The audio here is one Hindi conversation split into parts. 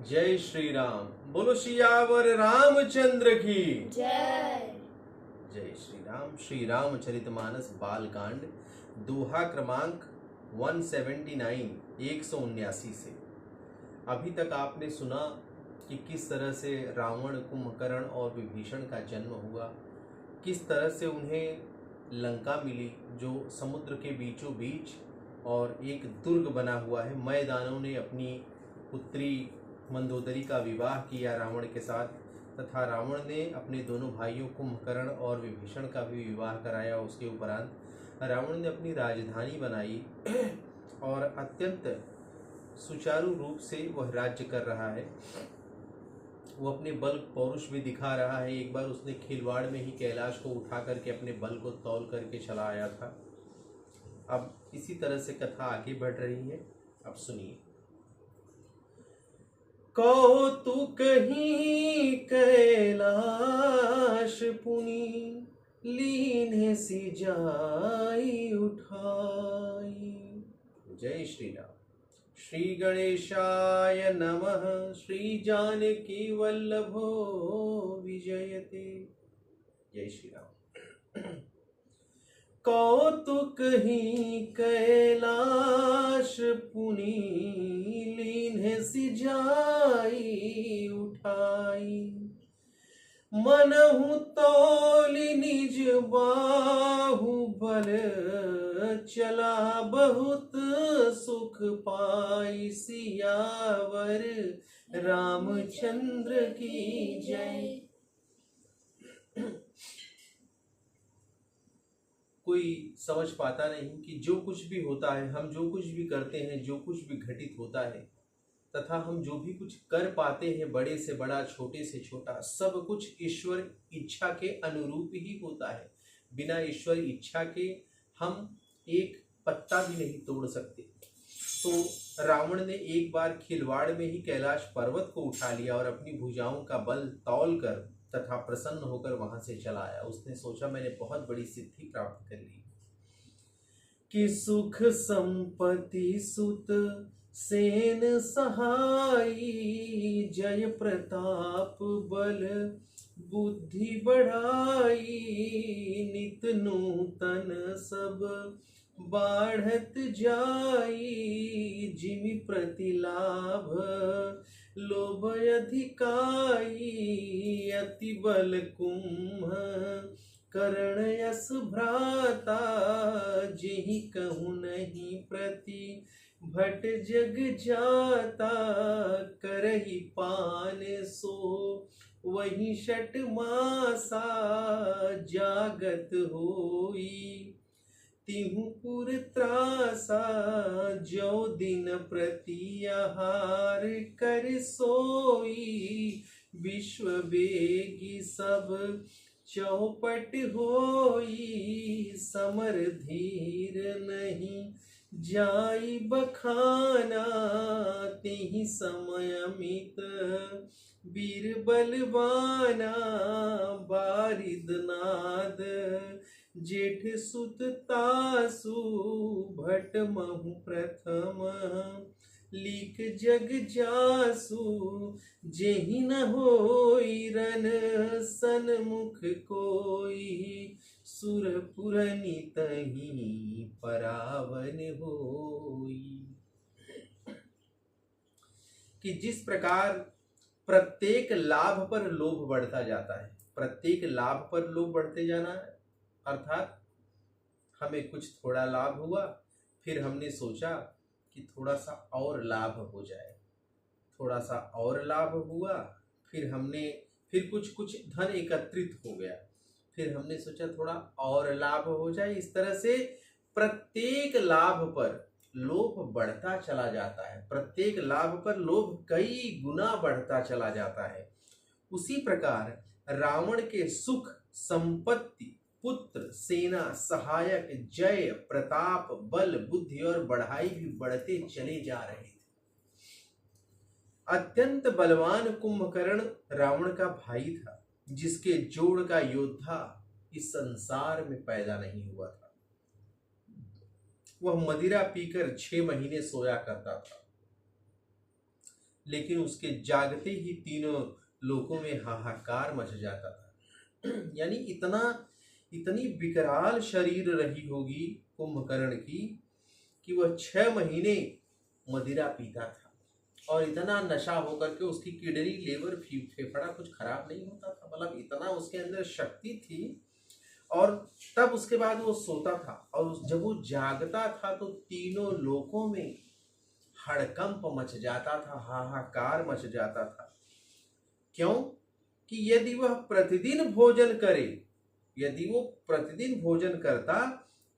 जय श्री राम। बोलो सियावर रामचंद्र की जय। जय श्री राम। श्री रामचरितमानस बालकांड दोहा क्रमांक 179 179 से अभी तक आपने सुना कि किस तरह से रावण, कुंभकर्ण और विभीषण का जन्म हुआ, किस तरह से उन्हें लंका मिली जो समुद्र के बीचों बीच और एक दुर्ग बना हुआ है। मैदानों ने अपनी पुत्री मंदोदरी का विवाह किया रावण के साथ, तथा रावण ने अपने दोनों भाइयों कुंभकर्ण और विभीषण का भी विवाह कराया। उसके उपरांत रावण ने अपनी राजधानी बनाई और अत्यंत सुचारू रूप से वह राज्य कर रहा है। वो अपने बल पौरुष भी दिखा रहा है। एक बार उसने खिलवाड़ में ही कैलाश को उठा करके अपने बल को तौल करके चला आया था। अब इसी तरह से कथा आगे बढ़ रही है। अब सुनिए। कौतुक ही कैलाश पुनि लीने सी जाई उठाई। जय श्री राम। श्री गणेशाय नमः। श्री जानकी वल्लभो विजयते। जय श्री राम। कौतुक ही कैलाश पुनि लीन्हे सी जाई उठाई। मनहु तौलि निज बाहुबल चला बहुत सुख पाई। सियावर रामचंद्र की जय। कोई समझ पाता नहीं कि जो कुछ भी होता है, हम जो कुछ भी करते हैं, जो कुछ भी घटित होता है, तथा हम जो भी कुछ कर पाते हैं, बड़े से बड़ा, छोटे से छोटा, सब कुछ ईश्वर इच्छा के अनुरूप ही होता है। बिना ईश्वर इच्छा के हम एक पत्ता भी नहीं तोड़ सकते। तो रावण ने एक बार खिलवाड़ में ही कैलाश पर्वत को उठा लिया और अपनी भुजाओं का बल तौल कर तथा प्रसन्न होकर वहां से चला आया। उसने सोचा मैंने बहुत बड़ी सिद्धि प्राप्त कर ली कि सुख संपत्ति सुत सेन सहाई। जय प्रताप बल बुद्धि बढ़ाई। नित नूतन सब बाढ़त जाई। जिमि प्रतिलाभ लोभ अधिकाई। अति बल कुंभ कर्ण यस भ्राता। जेहि कहूँ नहीं प्रति भट जग जाता। करहि पान सो वही शट मासा। जागत होई तिहु पुर त्रासा। जो दिन प्रति आहार कर सोई। विश्व वेगी सब चौपट होई। समर धीर नहीं जाई बखाना। तेहि समय अमित वीर बलवाना। बारिद नाद जेठ सुत तासु। भट महु प्रथम लीक जग जासु। जेहि न होई रन सन्मुख कोई। सुरपुर नितहि परावन होई। कि जिस प्रकार प्रत्येक लाभ पर लोभ बढ़ता जाता है, प्रत्येक लाभ पर लोभ बढ़ते जाना है, अर्थात हमें कुछ थोड़ा लाभ हुआ, फिर हमने सोचा कि थोड़ा सा और लाभ हो जाए, थोड़ा सा और लाभ हुआ, फिर कुछ धन एकत्रित हो गया, फिर हमने सोचा थोड़ा और लाभ हो जाए। इस तरह से प्रत्येक लाभ पर लोभ बढ़ता चला जाता है, प्रत्येक लाभ पर लोभ कई गुना बढ़ता चला जाता है। उसी प्रकार रावण के सुख, संपत्ति, पुत्र, सेना, सहायक, जय, प्रताप, बल, बुद्धि और बढ़ाई भी बढ़ते चले जा रहे थे। अत्यंत बलवान कुंभकर्ण रावण का भाई था, जिसके जोड़ का योद्धा इस संसार में पैदा नहीं हुआ था। वह मदिरा पीकर 6 महीने सोया करता था। लेकिन उसके जागते ही तीनों लोकों में हाहाकार मच जाता था। यानी इतनी विकराल शरीर रही होगी कुंभकर्ण की कि वह 6 महीने मदिरा पीता था और इतना नशा होकर के उसकी किडनी, लेवर, फेफड़ा कुछ खराब नहीं होता था। मतलब इतना उसके अंदर शक्ति थी। और तब उसके बाद वो सोता था और जब वो जागता था तो तीनों लोकों में हड़कंप मच जाता था, हाहाकार मच जाता था। क्यों? कि यदि वह प्रतिदिन भोजन करे, यदि वो प्रतिदिन भोजन करता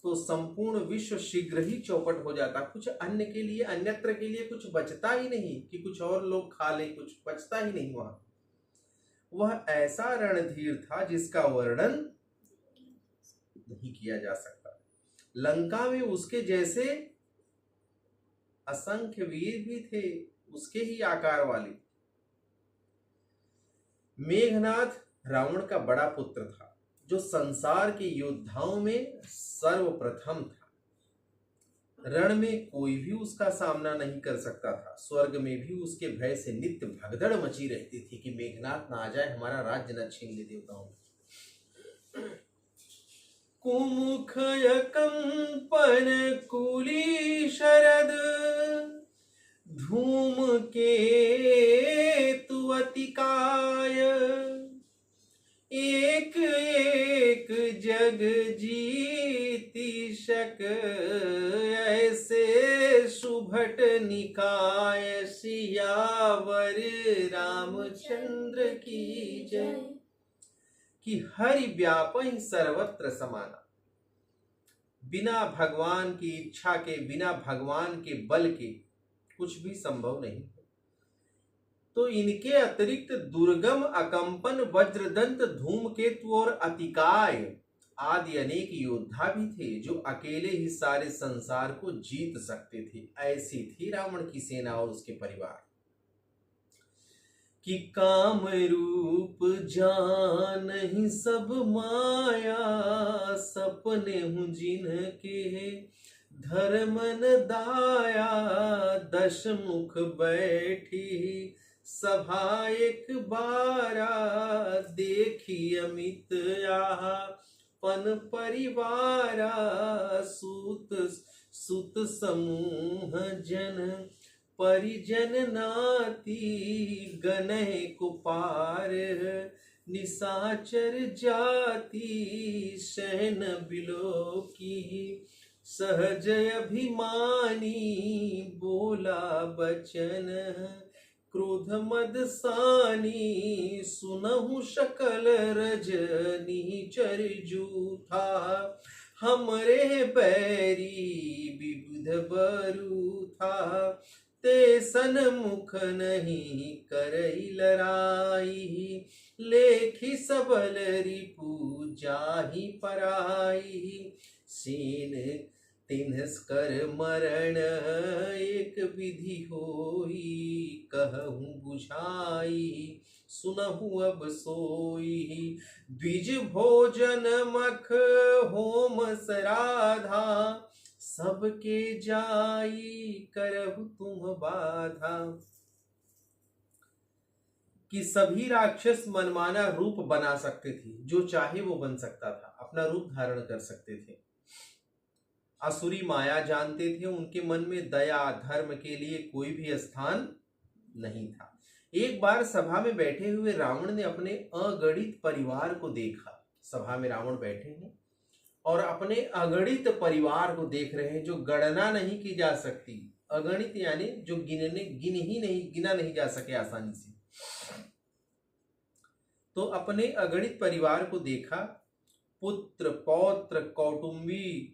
तो संपूर्ण विश्व शीघ्र ही चौपट हो जाता। कुछ अन्य के लिए, अन्यत्र के लिए कुछ बचता ही नहीं कि कुछ और लोग खा ले, कुछ बचता ही नहीं वहां। वह ऐसा रणधीर था जिसका वर्णन नहीं किया जा सकता। लंका में उसके जैसे असंख्य वीर भी थे, उसके ही आकार वाले। मेघनाथ रावण का बड़ा पुत्र था, जो संसार के योद्धाओं में सर्वप्रथम था। रण में कोई भी उसका सामना नहीं कर सकता था। स्वर्ग में भी उसके भय से नित्य भगदड़ मची रहती थी कि मेघनाथ ना आ जाए, हमारा राज्य न छीन ले देवताओं। कुमुखय कंपन कुली शरद धूम के तु अतिकाय एक एक जग जीती शक ऐसे सुभट निकाय सियावर रामचंद्र की जय। कि हरि व्यापहि सर्वत्र समाना। बिना भगवान की इच्छा के, बिना भगवान के बल के कुछ भी संभव नहीं। तो इनके अतिरिक्त दुर्गम, अकंपन, वज्रदंत, धूमकेतु और अतिकाय आदि अनेक योद्धा भी थे जो अकेले ही सारे संसार को जीत सकते थे। ऐसी थी रावण की सेना और उसके परिवार। कि काम रूप जानहि सब माया सपने हूँ जिनके धर्मन दाया। दश मुख बैठी सभा एक बारा देखी अमित आहा पन परिवारा। सूत सुत समूह जन परिजन नाती गनह कुपार निसाचर जाति शहन बिलो की सहज अभिमानी बोला बचन क्रोध मद सानी सुनहु शकल रजनी चर जूथा हमरे बैरी विविध बरू था ते सन्मुख नहीं करई लड़ाई लेखी सबल रिपु जाहि पराई। सीन तिन्हस्कर मरण एक विधि होई कहूँ बुझाई सुनहु अब सोई। द्विज भोजन मख होम सराधा सबके जाई करहु तुम बाधा। कि सभी राक्षस मनमाना रूप बना सकते थे, जो चाहे वो बन सकता था, अपना रूप धारण कर सकते थे। असुरी माया जानते थे, उनके मन में दया धर्म के लिए कोई भी स्थान नहीं था। एक बार सभा में बैठे हुए रावण ने अपने अगणित परिवार को देखा। सभा में रावण बैठे हैं और अपने अगणित परिवार को देख रहे हैं, जो गणना नहीं की जा सकती। अगणित यानी जो गिना नहीं जा सके आसानी से। तो अपने अगणित परिवार को देखा। पुत्र पौत्र कौटुंबी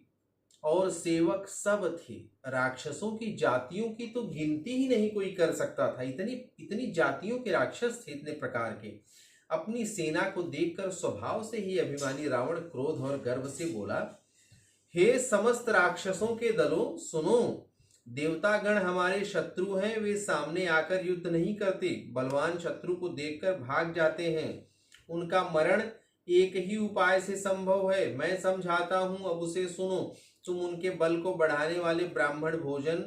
और सेवक सब थे। राक्षसों की जातियों की तो गिनती ही नहीं कोई कर सकता था। इतनी जातियों के राक्षस थे, इतने प्रकार के। अपनी सेना को देखकर स्वभाव से ही अभिमानी रावण क्रोध और गर्व से बोला, हे समस्त राक्षसों के दलों सुनो, देवतागण हमारे शत्रु हैं। वे सामने आकर युद्ध नहीं करते, बलवान शत्रु को देखकर भाग जाते हैं। उनका मरण एक ही उपाय से संभव है, मैं समझाता हूं, अब उसे सुनो। तुम उनके बल को बढ़ाने वाले ब्राह्मण भोजन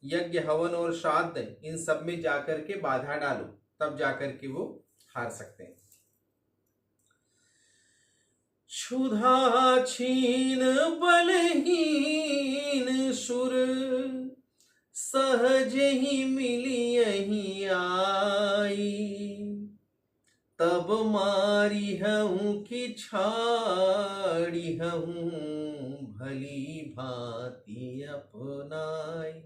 यज्ञ हवन और श्राद्ध इन सब में जाकर के बाधा डालो, तब जाकर के वो हार सकते हैं। क्षुधा छीन बलहीन सुर, सहज ही मिली यही आई। तब मारी हूं कि छाड़ी हूं, भली भांति अपनाई।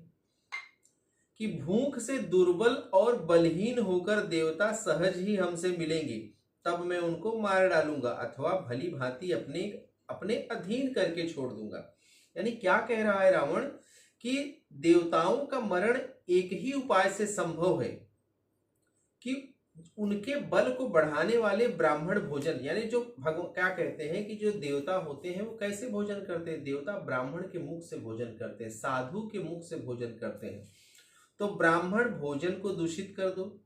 कि भूख से दुर्बल और बलहीन होकर देवता सहज ही हमसे मिलेंगे, तब मैं उनको मार डालूंगा अथवा भली भांति अपने अपने अधीन करके छोड़ दूंगा। यानी क्या कह रहा है रावण कि देवताओं का मरण एक ही उपाय से संभव है कि उनके बल को बढ़ाने वाले ब्राह्मण भोजन, यानी जो भगवान क्या कहते हैं कि जो देवता होते हैं वो कैसे भोजन करते हैं, देवता ब्राह्मण के मुख से भोजन करते हैं, साधु के मुख से भोजन करते हैं। तो ब्राह्मण भोजन को दूषित कर दो,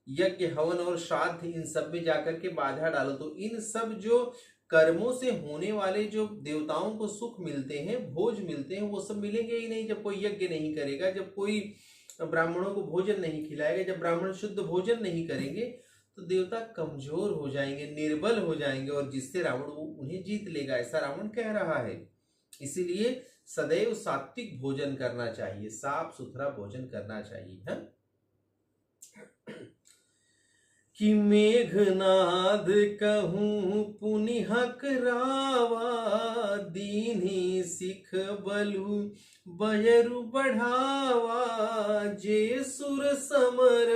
यज्ञ हवन और श्राद्ध इन सब में जाकर के बाधा डालो, तो इन सब जो कर्मों से होने वाले जो देवताओं को सुख मिलते हैं, भोज मिलते हैं, वो सब मिलेंगे ही नहीं जब कोई यज्ञ नहीं करेगा, जब कोई ब्राह्मणों को भोजन नहीं खिलाएगा, जब ब्राह्मण शुद्ध भोजन नहीं करेंगे तो देवता कमजोर हो जाएंगे, निर्बल हो जाएंगे और जिससे रावण वो उन्हें जीत लेगा, ऐसा रावण कह रहा है। इसीलिए सदैव सात्विक भोजन करना चाहिए, साफ सुथरा भोजन करना चाहिए, है? कि मेघनाद कहूं पुनिहक रावा, दीन्ही सिख बलु बयरु बढ़ावा। जे सुर समर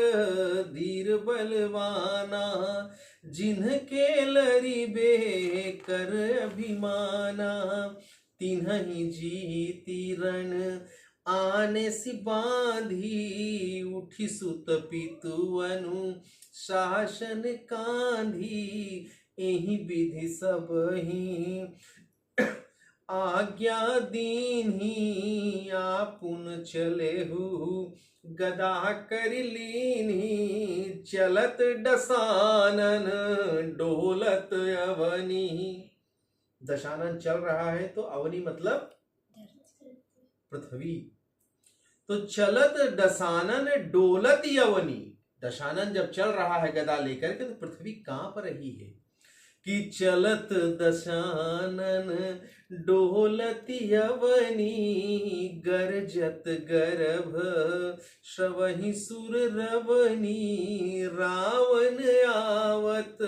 धीर बलवाना, जिन्हके लरिबे कर अभिमाना। तिन्हि जीती रण आने सि बांधी, उठी सुत पितुअनु शासन कांधी। एहि विधि सब ही आज्ञा दीन्ही, आपुन चलेहु गदा कर लीन्ही। चलत दशानन डोलत अवनी। दशानन चल रहा है तो अवनी मतलब पृथ्वी। तो चलत दशानन डोलत अवनी, दशानन जब चल रहा है गदा लेकर के तो पृथ्वी कांप रही है। कि चलत दशानन डोलत अवनी, गरजत गर्भ श्रवहि सुर रवनी। रावण आवत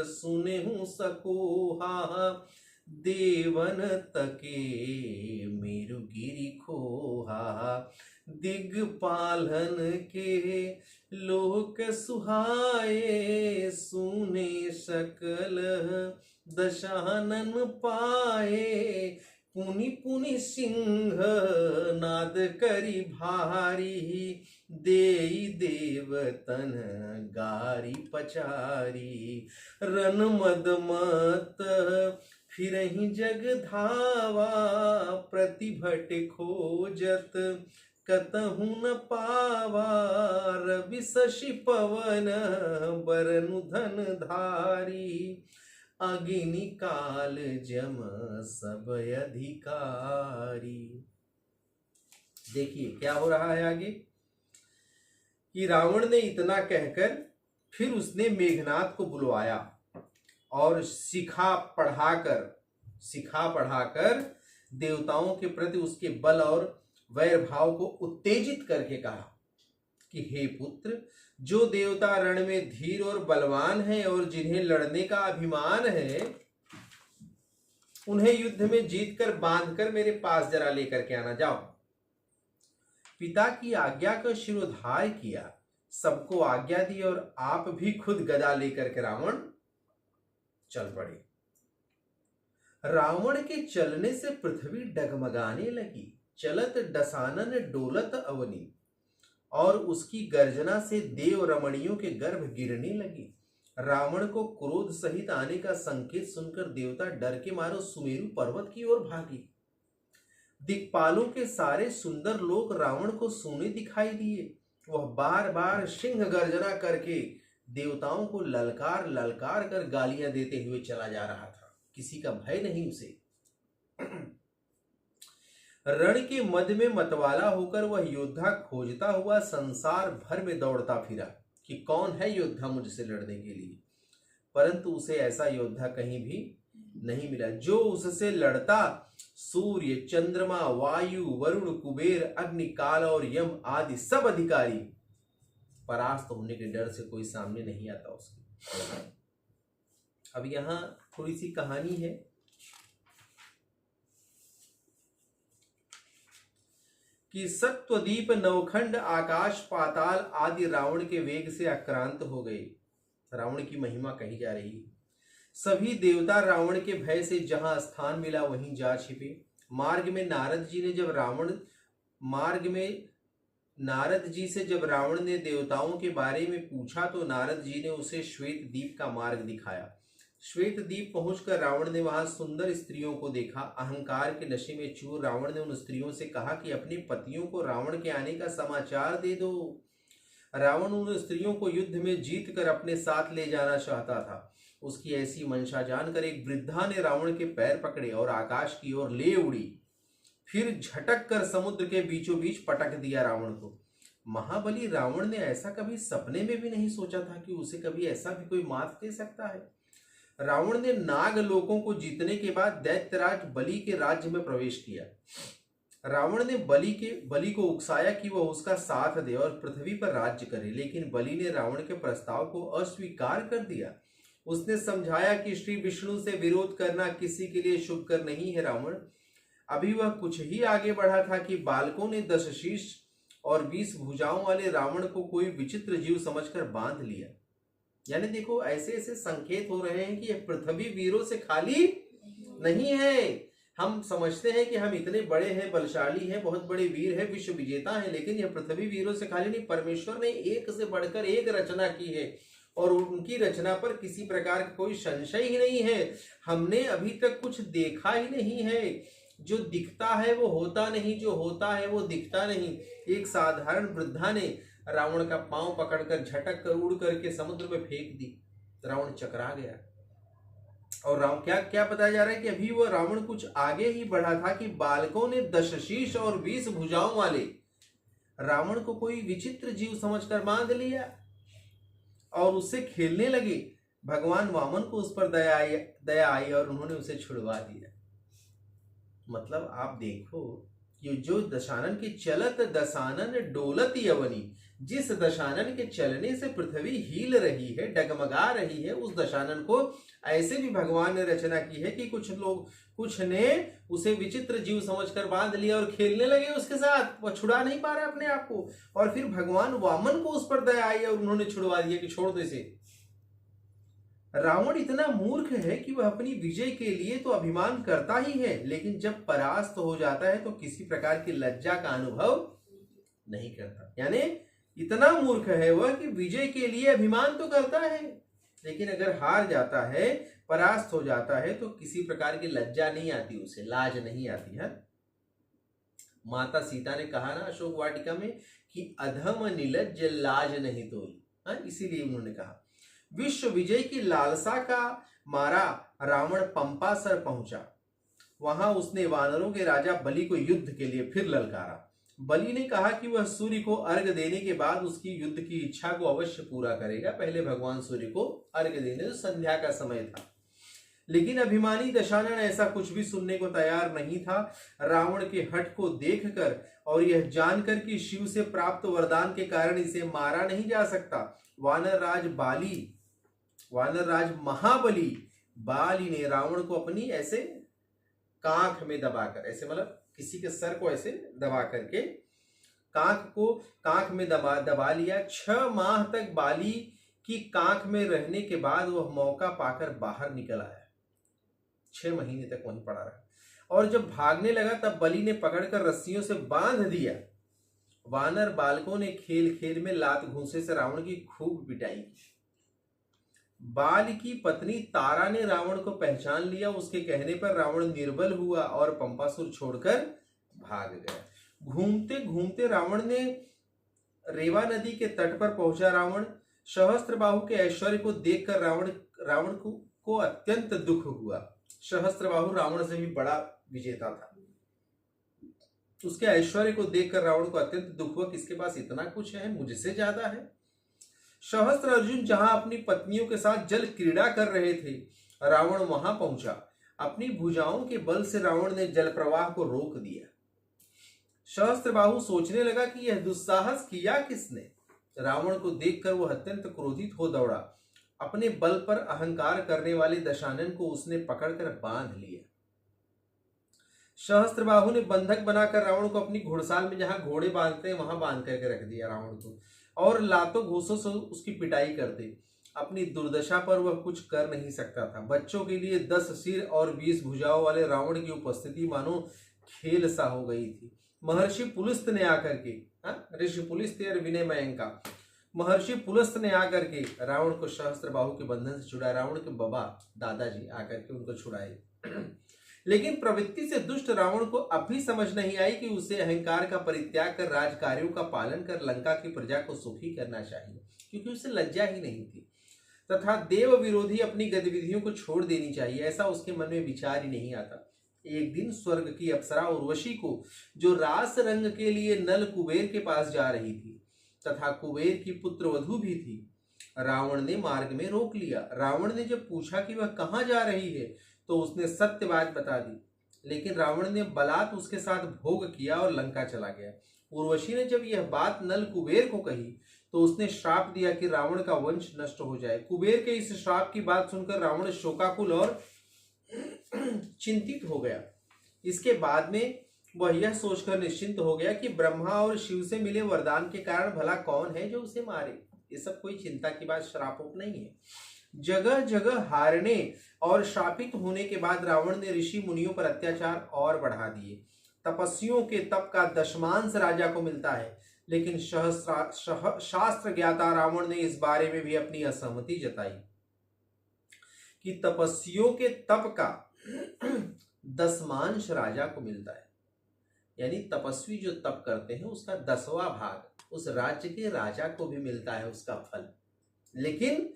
सुनेहु सकोहा, देवन तके मेरुगिरि खोहा। दिग्पालन के लोक सुहाए, सुने सकल दशानन पाए। पुनि पुनि सिंह नाद करी भारी, देई देवतन गारी पचारी। रन मद मत फिरहि जग धावा, प्रतिभट खोजत कतहु न पावा। रवि शशि पवन बरनु धन धारी, अग्नि काल जम सब अधिकारी। देखिए क्या हो रहा है आगे कि रावण ने इतना कहकर फिर उसने मेघनाद को बुलवाया और सिखा पढ़ाकर देवताओं के प्रति उसके बल और वैर भाव को उत्तेजित करके कहा कि हे पुत्र, जो देवता रण में धीर और बलवान है और जिन्हें लड़ने का अभिमान है, उन्हें युद्ध में जीतकर बांधकर मेरे पास जरा लेकर के आना। जाओ। पिता की आज्ञा का शिरोधार्य किया, सबको आज्ञा दी और आप भी खुद गदा लेकर के रावण चल पड़े। रावण के चलने से पृथ्वी डगमगाने लगी। चलत दशानन डोलत अवनी, और उसकी गर्जना से देव रमणियों के गर्भ गिरने लगी। रावण को क्रोध सहित आने का संकेत सुनकर देवता डर के मारो सुमेरु पर्वत की ओर भागे। दिक्पालों के सारे सुंदर लोग रावण को सोने दिखाई दिए। वह बार बार सिंह गर्जना करके देवताओं को ललकार ललकार कर गालियां देते हुए चला जा रहा था। किसी का भय नहीं उसे। रण के मद में मतवाला होकर वह योद्धा खोजता हुआ संसार भर में दौड़ता फिरा कि कौन है योद्धा मुझसे लड़ने के लिए, परंतु उसे ऐसा योद्धा कहीं भी नहीं मिला। जो उससे लड़ता सूर्य, चंद्रमा, वायु, वरुण, कुबेर, अग्नि, काल और यम आदि सब अधिकारी परास्त होने के डर से कोई सामने नहीं आता उसके। अब यहां थोड़ी सी कहानी है कि सत्वदीप, नवखंड, आकाश, पाताल आदि रावण के वेग से आक्रांत हो गए। रावण की महिमा कही जा रही है। सभी देवता रावण के भय से जहां स्थान मिला वहीं जा छिपे। मार्ग में नारद जी से जब रावण ने देवताओं के बारे में पूछा तो नारद जी ने उसे श्वेत दीप का मार्ग दिखाया। श्वेत दीप पहुंचकर रावण ने वहां सुंदर स्त्रियों को देखा। अहंकार के नशे में चूर रावण ने उन स्त्रियों से कहा कि अपने पतियों को रावण के आने का समाचार दे दो। रावण उन स्त्रियों को युद्ध में जीत कर अपने साथ ले जाना चाहता था। उसकी ऐसी मंशा जानकर एक वृद्धा ने रावण के पैर पकड़े और आकाश की ओर ले उड़ी। फिर झटक कर समुद्र के बीचों बीच पटक दिया रावण को। महाबली रावण ने ऐसा कभी सपने में भी नहीं सोचा था कि उसे कभी ऐसा भी कोई मात दे सकता है। रावण ने नाग लोकों को जीतने के बाद दैत्यराज बलि के राज्य में प्रवेश किया। रावण ने बलि को उकसाया कि वह उसका साथ दे और पृथ्वी पर राज्य करे, लेकिन बलि ने रावण के प्रस्ताव को अस्वीकार कर दिया। उसने समझाया कि श्री विष्णु से विरोध करना किसी के लिए शुभकर नहीं है। रावण अभी वह कुछ ही आगे बढ़ा था कि बालकों ने 10 शीश और 20 भुजाओं वाले रावण को कोई विचित्र जीव समझकर बांध लिया। यानी देखो, ऐसे ऐसे संकेत हो रहे हैं कि यह पृथ्वी वीरों से खाली नहीं है। हम समझते हैं कि हम इतने बड़े हैं, बलशाली हैं, बहुत बड़े वीर हैं, विश्व विजेता हैं, लेकिन यह पृथ्वी वीरों से खाली नहीं। परमेश्वर ने एक से बढ़कर एक रचना की है और उनकी रचना पर किसी प्रकार का कोई संशय ही नहीं है। हमने अभी तक कुछ देखा ही नहीं है। जो दिखता है वो होता नहीं, जो होता है वो दिखता नहीं। एक साधारण वृद्धा ने रावण का पांव पकड़कर झटक कर उड़ करके समुद्र में फेंक दी। रावण चकरा गया। और रावण क्या बताया जा रहा है कि अभी वो रावण कुछ आगे ही बढ़ा था कि बालकों ने 10 शीश और 20 भुजाओं वाले रावण को कोई विचित्र जीव समझकर बांध लिया और उससे खेलने लगे। भगवान वामन को उस पर दया आई और उन्होंने उसे छुड़वा दिया। मतलब आप देखो कि जो दशानन के चलत दशानन डोलत यवनी, जिस दशानन के चलने से पृथ्वी हिल रही है, डगमगा रही है, उस दशानन को ऐसे भी भगवान ने रचना की है कि कुछ ने उसे विचित्र जीव समझकर बांध लिया और खेलने लगे उसके साथ। वह छुड़ा नहीं पा रहा अपने आप को। और फिर भगवान वामन को उस पर दया आई और उन्होंने छुड़वा दिया कि छोड़ दो इसे। रावण इतना मूर्ख है कि वह अपनी विजय के लिए तो अभिमान करता ही है, लेकिन जब परास्त हो जाता है तो किसी प्रकार की लज्जा का अनुभव नहीं करता। यानी इतना मूर्ख है वह कि विजय के लिए अभिमान तो करता है, लेकिन अगर हार जाता है, परास्त हो जाता है, तो किसी प्रकार की लज्जा नहीं आती, उसे लाज नहीं आती है। माता सीता ने कहा ना अशोक वाटिका में कि अधम निलज्ज लाज नहीं तोई। इसीलिए उन्होंने कहा। विश्व विजय की लालसा का मारा रावण पंपासर पहुंचा। वहां उसने वानरों के राजा बलि को युद्ध के लिए फिर ललकारा। बलि ने कहा कि वह सूर्य को अर्घ देने के बाद उसकी युद्ध की इच्छा को अवश्य पूरा करेगा। पहले भगवान सूर्य को अर्घ देने, तो संध्या का समय था, लेकिन अभिमानी दशानन ऐसा कुछ भी सुनने को तैयार नहीं था। रावण के हठ को देखकर और यह जानकर कि शिव से प्राप्त वरदान के कारण इसे मारा नहीं जा सकता, वानर राज महाबली बाली ने रावण को अपनी ऐसे कांख में दबाकर, ऐसे मतलब किसी के सर को ऐसे दबा करके कांख में दबा लिया। 6 माह तक बाली की कांख में रहने के बाद वह मौका पाकर बाहर निकल आया। 6 महीने तक वहीं पड़ा रहा और जब भागने लगा तब बलि ने पकड़कर रस्सियों से बांध दिया। वानर बालकों ने खेल खेल में लात घूंसे से रावण की खूब पिटाई। बाल की पत्नी तारा ने रावण को पहचान लिया। उसके कहने पर रावण निर्बल हुआ और पंपासुर छोड़कर भाग गया। घूमते घूमते रावण ने रेवा नदी के तट पर पहुंचा। रावण सहस्त्रबाहु के ऐश्वर्य को देखकर रावण को अत्यंत दुख हुआ। सहस्त्रबाहु रावण से भी बड़ा विजेता था। उसके ऐश्वर्य को देखकर रावण को अत्यंत दुख हुआ, किसके पास इतना कुछ है, मुझसे ज्यादा है। सहस्त्र अर्जुन जहां अपनी पत्नियों के साथ जल क्रीड़ा कर रहे थे, रावण वहां पहुंचा। अपनी भुजाओं के बल से रावण ने जल प्रवाह को रोक दिया। सहस्त्रबाहु सोचने लगा कि यह दुस्साहस किया किसने। रावण को देखकर वह अत्यंत क्रोधित हो दौड़ा। अपने बल पर अहंकार करने वाले दशानन को उसने पकड़कर बांध लिया। सहस्त्रबाहु ने बंधक बनाकर रावण को अपनी घुड़साल में, जहां घोड़े बांधते हैं वहां बांध करके रख दिया रावण को, और लातों घूसों से उसकी पिटाई करते। अपनी दुर्दशा पर वह कुछ कर नहीं सकता था। बच्चों के लिए 10 सिर और 20 भुजाओं वाले रावण की उपस्थिति मानो खेल सा हो गई थी। महर्षि पुलस्त ने आकर के, ऋषि पुलिस्त और विनय मयंका, महर्षि पुलस्त ने आकर के रावण को सहस्त्रबाहु के बंधन से छुड़ाया। रावण के बाबा दादाजी आकर के उनको छुड़ाए। लेकिन प्रवृत्ति से दुष्ट रावण को अब भी समझ नहीं आई कि उसे अहंकार का परित्याग कर राजकार्यों का पालन कर लंका की प्रजा को सुखी करना चाहिए, क्योंकि उसे लज्जा ही नहीं थी, तथा देव विरोधी अपनी गतिविधियों को छोड़ देनी चाहिए, ऐसा उसके मन में विचार ही नहीं आता। एक दिन स्वर्ग की अप्सरा उर्वशी को, जो रास रंग के लिए नल कुबेर के पास जा रही थी तथा कुबेर की पुत्रवधू भी थी, रावण ने मार्ग में रोक लिया। रावण ने जब पूछा कि वह कहाँ जा रही है तो उसने सत्य बात बता दी, लेकिन रावण ने बलात् उसके साथ भोग किया और लंका चला गया। उर्वशी ने जब यह बात नल कुबेर को कही तो उसने श्राप दिया कि रावण का वंश नष्ट हो जाए। कुबेर के इस श्राप की बात सुनकर रावण शोकाकुल और चिंतित हो गया। इसके बाद में वह यह सोचकर निश्चिंत हो गया कि ब्रह्मा और शिव से मिले वरदान के कारण भला कौन है जो उसे मारे। ये सब कोई चिंता की बात, श्रापों नहीं है। जगह जगह हारने और शापित होने के बाद रावण ने ऋषि मुनियों पर अत्याचार और बढ़ा दिए। तपस्वियों के तप का दशमांश राजा को मिलता है, लेकिन शास्त्र ज्ञाता रावण ने इस बारे में भी अपनी असहमति जताई कि तपस्वियों के तप का दशमांश राजा को मिलता है, यानी तपस्वी जो तप करते हैं उसका 10वां भाग उस राज्य के राजा को भी मिलता है उसका फल। लेकिन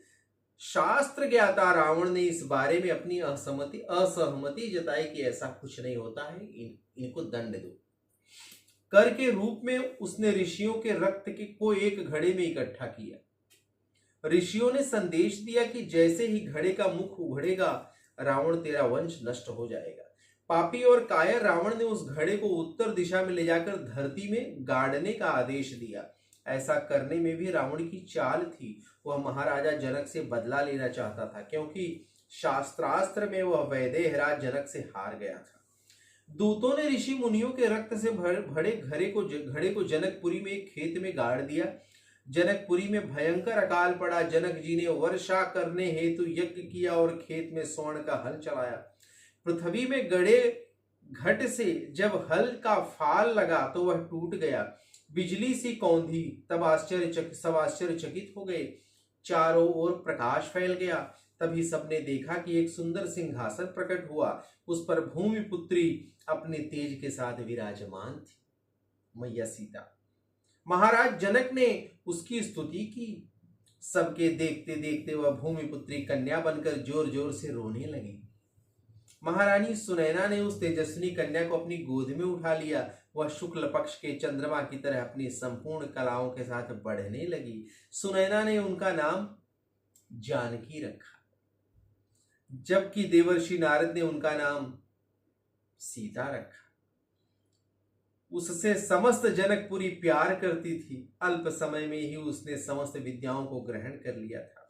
शास्त्र ज्ञाता रावण ने इस बारे में अपनी असहमति जताई कि ऐसा कुछ नहीं होता है, इनको दंड दो। कर के रूप में उसने ऋषियों के रक्त को एक घड़े में इकट्ठा किया। ऋषियों ने संदेश दिया कि जैसे ही घड़े का मुख उघड़ेगा रावण तेरा वंश नष्ट हो जाएगा। पापी और कायर रावण ने उस घड़े को उत्तर दिशा में ले जाकर धरती में गाड़ने का आदेश दिया। ऐसा करने में भी रावण की चाल थी। वह महाराजा जनक से बदला लेना चाहता था, क्योंकि शास्त्रास्त्र में वह वैदेहराज जनक से हार गया था। दूतों ने ऋषि मुनियों के रक्त से भरे घड़े को जनकपुरी में एक खेत में गाड़ दिया। जनकपुरी में भयंकर अकाल पड़ा। जनक जी ने वर्षा करने हेतु यज्ञ किया और खेत में स्वर्ण का हल चलाया। पृथ्वी में गड़े घट से जब हल का फाल लगा तो वह टूट गया, बिजली सी कौंधी। तब सब आश्चर्यचकित हो गए। चारों ओर प्रकाश फैल गया। तभी सबने देखा कि एक सुंदर सिंहासन प्रकट हुआ, उस पर भूमि पुत्री अपने तेज के साथ विराजमान थी, मैया सीता। महाराज जनक ने उसकी स्तुति की। सबके देखते देखते वह भूमि पुत्री कन्या बनकर जोर जोर से रोने लगी। महारानी सुनैना ने उस तेजस्विनी कन्या को अपनी गोद में उठा लिया। वह शुक्ल पक्ष के चंद्रमा की तरह अपनी संपूर्ण कलाओं के साथ बढ़ने लगी। सुनैना ने उनका नाम जानकी रखा, जबकि देवर्षि नारद ने उनका नाम सीता रखा। उससे समस्त जनकपुरी प्यार करती थी। अल्प समय में ही उसने समस्त विद्याओं को ग्रहण कर लिया था।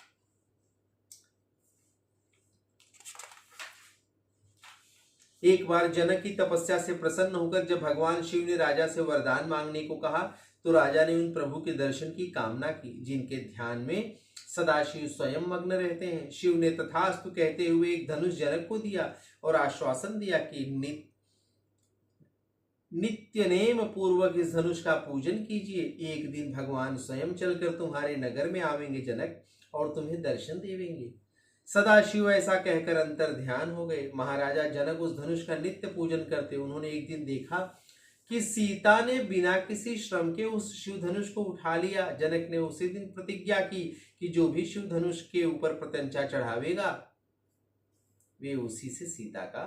एक बार जनक की तपस्या से प्रसन्न होकर जब भगवान शिव ने राजा से वरदान मांगने को कहा तो राजा ने उन प्रभु के दर्शन की कामना की, जिनके ध्यान में सदाशिव स्वयं मग्न रहते हैं। शिव ने तथास्तु कहते हुए एक धनुष जनक को दिया और आश्वासन दिया कि नित्य नेम पूर्वक इस धनुष का पूजन कीजिए। एक दिन भगवान स्वयं चलकर तुम्हारे नगर में आवेंगे जनक, और तुम्हें दर्शन देवेंगे। सदाशिव ऐसा कहकर अंतर ध्यान हो गए। महाराजा जनक उस धनुष का नित्य पूजन करते। उन्होंने एक दिन देखा कि सीता ने बिना किसी श्रम के उस शिव धनुष को उठा लिया। जनक ने उसी दिन प्रतिज्ञा की कि जो भी शिव धनुष के ऊपर प्रत्यंचा चढ़ावेगा वे उसी से सीता का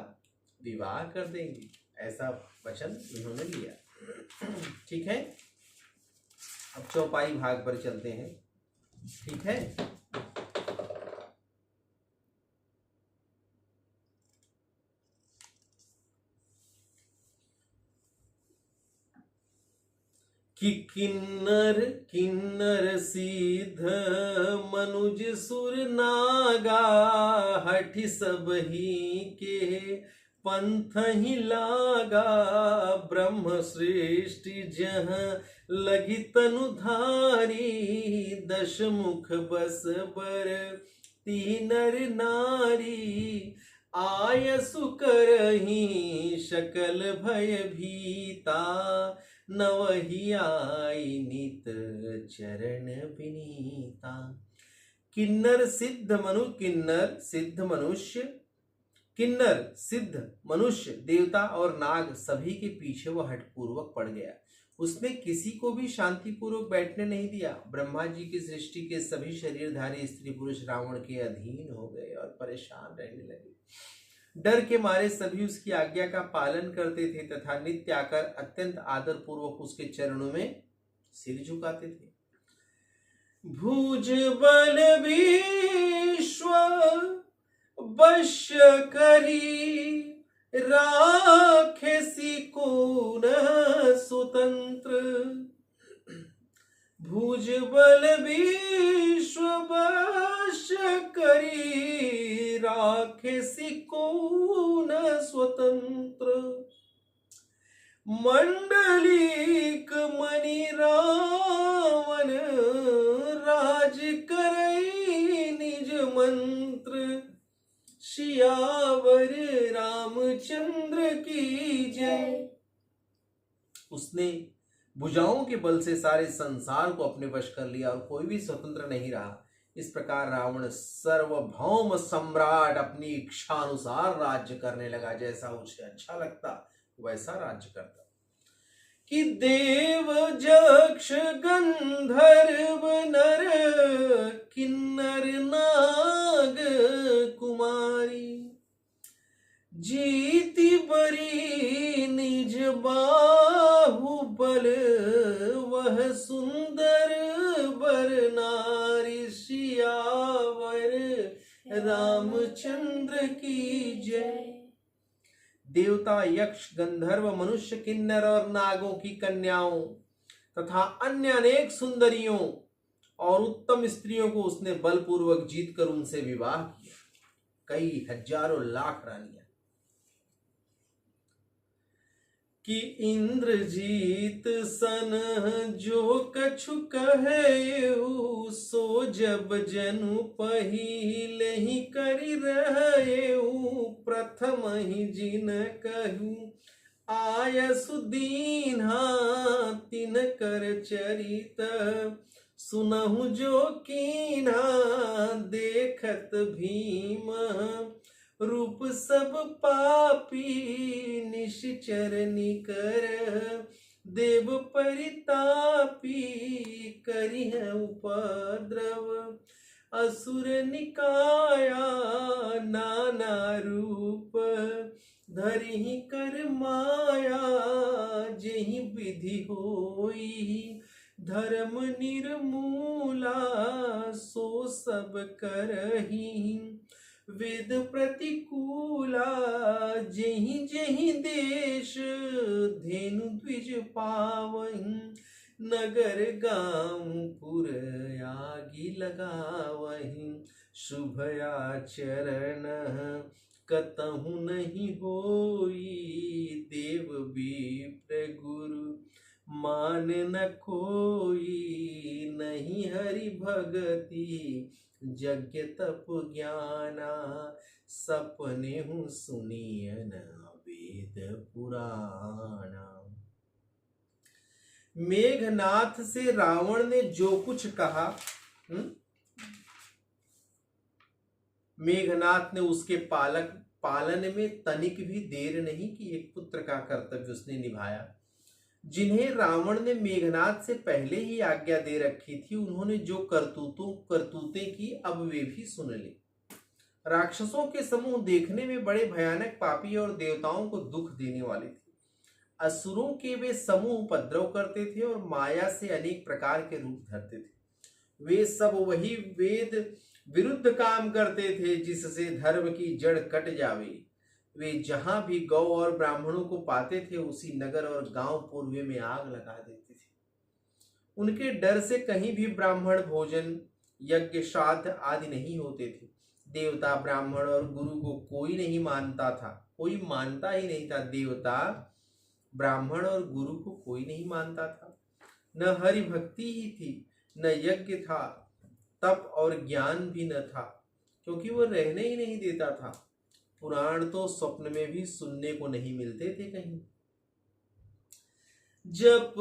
विवाह कर देंगे। ऐसा वचन उन्होंने लिया। ठीक है, अब चौपाई भाग पर चलते हैं। ठीक है, कि किन्नर किन्नर सिद्ध मनुज सुर नागा, हठि सब ही के पंथ ही लागा। ब्रह्म सृष्टि जहाँ लगी तनुधारी, दश मुख बस बर तीनर नारी। आयसु करही सकल भय भीता, नवहि आई नित चरण विनीता। किन्नर सिद्ध मनुष्य, किन्नर सिद्ध मनुष्य देवता और नाग सभी के पीछे वह हठपूर्वक पड़ गया। उसने किसी को भी शांतिपूर्वक बैठने नहीं दिया। ब्रह्मा जी की सृष्टि के सभी शरीरधारी स्त्री पुरुष रावण के अधीन हो गए और परेशान रहने लगे। डर के मारे सभी उसकी आज्ञा का पालन करते थे तथा नित्य आकर अत्यंत आदर पूर्वक उसके चरणों में सिर झुकाते थे। भुज बल विश्व वश्य करी, राखेसी कौन स्वतंत्र। भुज बल विश्व वश्य करी, राखेसी कौन स्वतंत्र। मंडलिक मणि रावण, राज करई निज मंत्र। सियावर रामचंद्र की जय। उसने भुजाओं के बल से सारे संसार को अपने वश कर लिया और कोई भी स्वतंत्र नहीं रहा। इस प्रकार रावण सार्वभौम सम्राट अपनी इच्छा अनुसार राज्य करने लगा। जैसा उसे अच्छा लगता वैसा राज्य करता। कि देव जक्ष गंधर्व नर, किन्नर नाग कुमारी। जीति बरी निज बाहुबल, वह सुंदर बर नारी। सियावर रामचंद्र की जय। देवता, यक्ष, गंधर्व, मनुष्य, किन्नर और नागों की कन्याओं तथा अन्य अनेक सुंदरियों और उत्तम स्त्रियों को उसने बलपूर्वक जीतकर उनसे विवाह किया। कई हजारों लाख रानियां। कि इंद्रजीत सन जो कछु कहेऊ, सो जब जनु पहिले ही करि रहेऊ। प्रथम ही जिन कहूँ आयसु दीन्हा, तिन कर चरित सुनहु जो कीन्हा। देखत भीम रूप सब पापी, निश्चर निकर देव परितापी। करिह उपद्रव असुर निकाया, नाना रूप धरिहि कर माया। जेहि विधि होई धर्म निर्मूला, सो सब करहि वेद प्रतिकूला। जेहि जेहि देश धेनु द्विज पावहीं, नगर गांव पुर आगि लगावहीं। शुभ आचरण कतहु नहीं होई, देव विप्र गुरु मान न कोई। नहीं हरि भगति यज्ञ तप ज्ञाना, सपने हूँ सुनियन वेद पुराना। मेघनाथ से रावण ने जो कुछ कहा, मेघनाथ ने उसके पालन में तनिक भी देर नहीं की। एक पुत्र का कर्तव्य उसने निभाया। जिन्हें रावण ने मेघनाथ से पहले ही आज्ञा दे रखी थी, उन्होंने जो करतूतें की अब वे भी सुन ले। राक्षसों के समूह देखने में बड़े भयानक, पापी और देवताओं को दुख देने वाले थे। असुरों के वे समूह उपद्रव करते थे और माया से अनेक प्रकार के रूप धरते थे। वे सब वही वेद विरुद्ध काम करते थे जिससे धर्म की जड़ कट जावे। वे जहां भी गौ और ब्राह्मणों को पाते थे उसी नगर और गांव पूर्वे में आग लगा देते थे। उनके डर से कहीं भी ब्राह्मण भोजन यज्ञ श्राद्ध आदि नहीं होते थे। देवता ब्राह्मण और गुरु को कोई नहीं मानता था, कोई मानता ही नहीं था। देवता ब्राह्मण और गुरु को कोई नहीं मानता था। न हरि भक्ति ही थी, न यज्ञ था, तप और ज्ञान भी न था, क्योंकि वो रहने ही नहीं देता था। पुराण तो स्वप्न में भी सुनने को नहीं मिलते थे कहीं। जप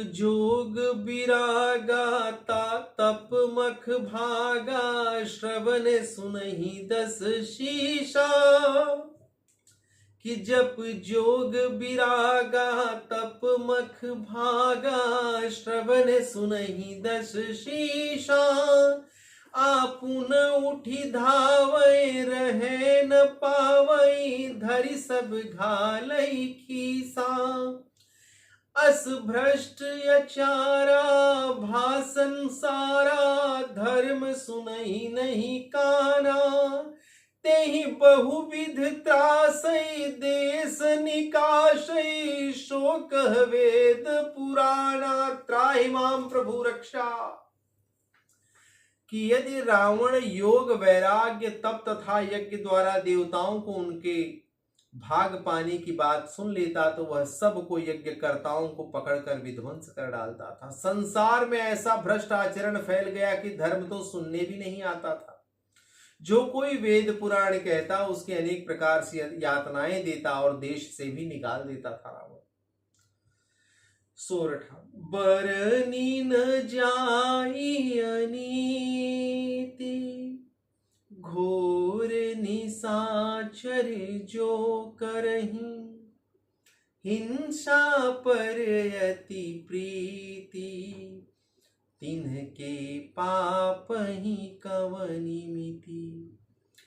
जोग विरागा ता तप मख भागा, श्रवण सुनहि दस शीशा। कि जप जोग विरागा तप मख भागा, श्रवण सुनहि दस शीशा। आपुन उठी धावै रहे न पावै, धरि सब घालै खीसा। अस भ्रष्ट अचारा भासन सारा, धर्म सुनहि नहीं काना। तेहि बहुविध त्रासै देश निकाशै, शोक वेद पुराणा। त्राहि माम प्रभु रक्षा। कि यदि रावण योग वैराग्य तप तथा यज्ञ द्वारा देवताओं को उनके भाग पाने की बात सुन लेता तो वह सबको यज्ञकर्ताओं को पकड़कर विध्वंस कर डालता था। संसार में ऐसा भ्रष्ट आचरण फैल गया कि धर्म तो सुनने भी नहीं आता था। जो कोई वेद पुराण कहता उसके अनेक प्रकार से यातनाएं देता और देश से भी निकाल देता था रावण। सोरठा। बरनी न जाई अनीति, घोर निशाचर जो करहीं। हिंसा पर अति प्रीति, तिन्हके पाप ही कवनि मिति।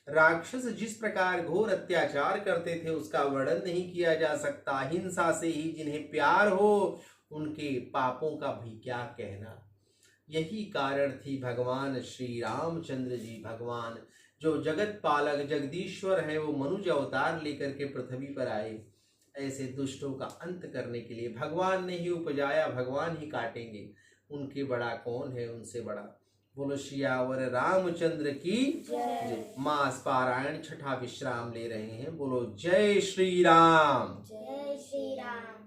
राक्षस जिस प्रकार घोर अत्याचार करते थे उसका वर्णन नहीं किया जा सकता। हिंसा से ही जिन्हें प्यार हो उनके पापों का भी क्या कहना। यही कारण थी भगवान श्री रामचंद्र जी, भगवान जो जगत पालक जगदीश्वर है, वो मनुज अवतार लेकर के पृथ्वी पर आए ऐसे दुष्टों का अंत करने के लिए। भगवान ने ही उपजाया, भगवान ही काटेंगे। उनके बड़ा कौन है, उनसे बड़ा। बोलो सियावर रामचंद्र की जय। मास पारायण छठा विश्राम ले रहे हैं। बोलो जय श्री राम। जय श्री राम।